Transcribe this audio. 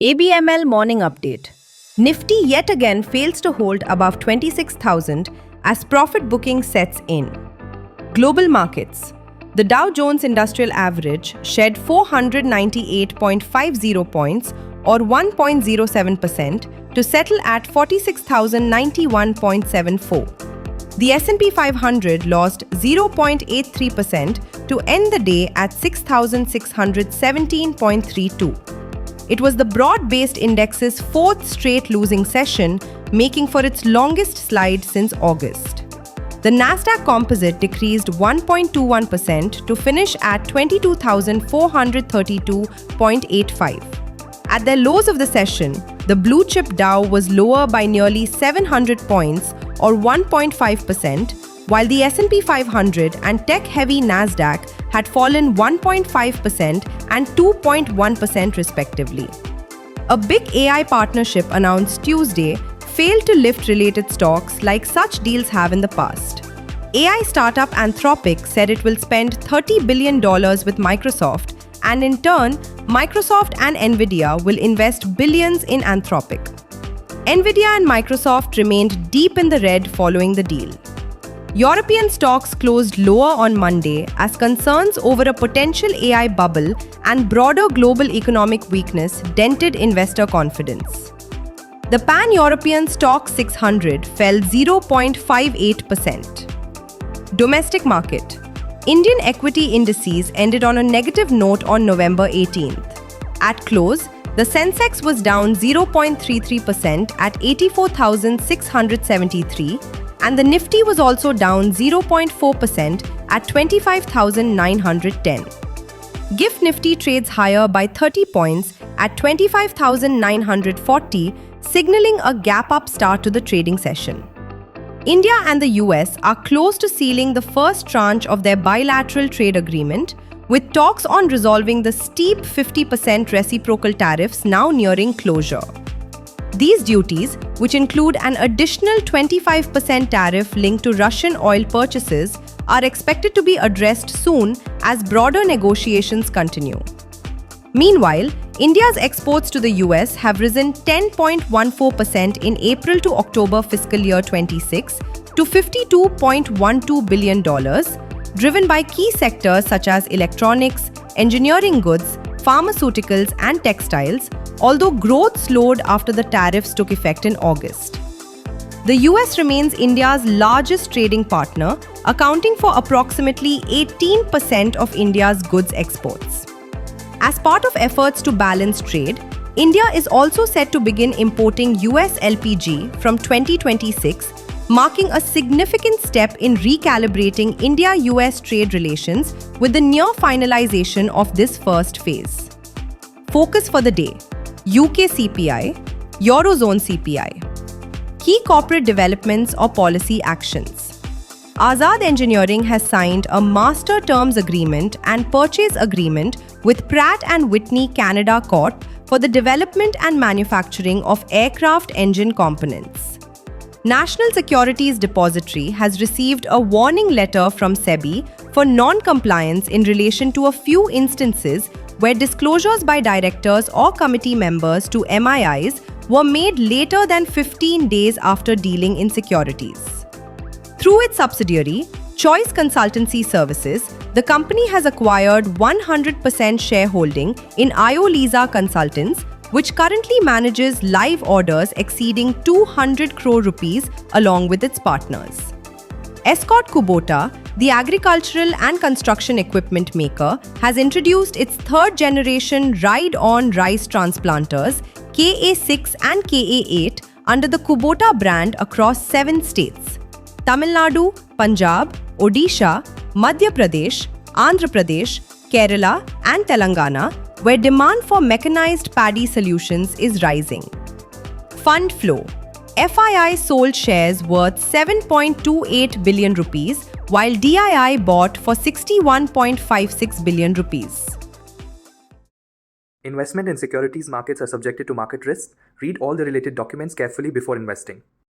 ABML morning update. Nifty yet again fails to hold above 26,000 as profit booking sets in. Global markets. The Dow Jones Industrial Average shed 498.50 points or 1.07% to settle at 46,091.74. The S&P 500 lost 0.83% to end the day at 6,617.32. It was the broad-based index's fourth straight losing session, making for its longest slide since August. The Nasdaq Composite decreased 1.21% to finish at 22,432.85. At their lows of the session, the blue-chip Dow was lower by nearly 700 points or 1.5%, while the S&P 500 and tech-heavy Nasdaq had fallen 1.5% and 2.1% respectively. A big AI partnership announced Tuesday failed to lift related stocks like such deals have in the past. AI startup Anthropic said it will spend $30 billion with Microsoft, and in turn, Microsoft and Nvidia will invest billions in Anthropic. Nvidia and Microsoft remained deep in the red following the deal. European stocks closed lower on Monday as concerns over a potential AI bubble and broader global economic weakness dented investor confidence. The Pan-European Stoxx 600 fell 0.58%. Domestic market. Indian equity indices ended on a negative note on November 18th. At close, the Sensex was down 0.33% at 84,673, and the Nifty was also down 0.4% at 25,910. GIFT Nifty trades higher by 30 points at 25,940, signaling a gap-up start to the trading session. India and the US are close to sealing the first tranche of their bilateral trade agreement, with talks on resolving the steep 50% reciprocal tariffs now nearing closure. These duties, which include an additional 25% tariff linked to Russian oil purchases, are expected to be addressed soon as broader negotiations continue. Meanwhile, India's exports to the US have risen 10.14% in April to October fiscal year 26 to $52.12 billion, driven by key sectors such as electronics, engineering goods, pharmaceuticals, and textiles, although growth slowed after the tariffs took effect in August. The US remains India's largest trading partner, accounting for approximately 18% of India's goods exports. As part of efforts to balance trade, India is also set to begin importing US LPG from 2026, marking a significant step in recalibrating India-US trade relations with the near finalization of this first phase. Focus for the day: UK CPI, Eurozone CPI. Key corporate developments or policy actions. Azad Engineering has signed a master terms agreement and purchase agreement with Pratt & Whitney Canada Corp for the development and manufacturing of aircraft engine components. National Securities Depository has received a warning letter from SEBI for non-compliance in relation to a few instances where disclosures by directors or committee members to MIIs were made later than 15 days after dealing in securities. Through its subsidiary, Choice Consultancy Services, the company has acquired 100% shareholding in Iolisa Consultants, which currently manages live orders exceeding 200 crore rupees along with its partners. Escort Kubota, the agricultural and construction equipment maker, has introduced its third-generation ride-on rice transplanters, KA6 and KA8, under the Kubota brand across 7 states: Tamil Nadu, Punjab, Odisha, Madhya Pradesh, Andhra Pradesh, Kerala, and Telangana, where demand for mechanized paddy solutions is rising. Fund flow. FII sold shares worth 7.28 billion rupees, while DII bought for 61.56 billion rupees. Investment in securities markets are subjected to market risks. Read all the related documents carefully before investing.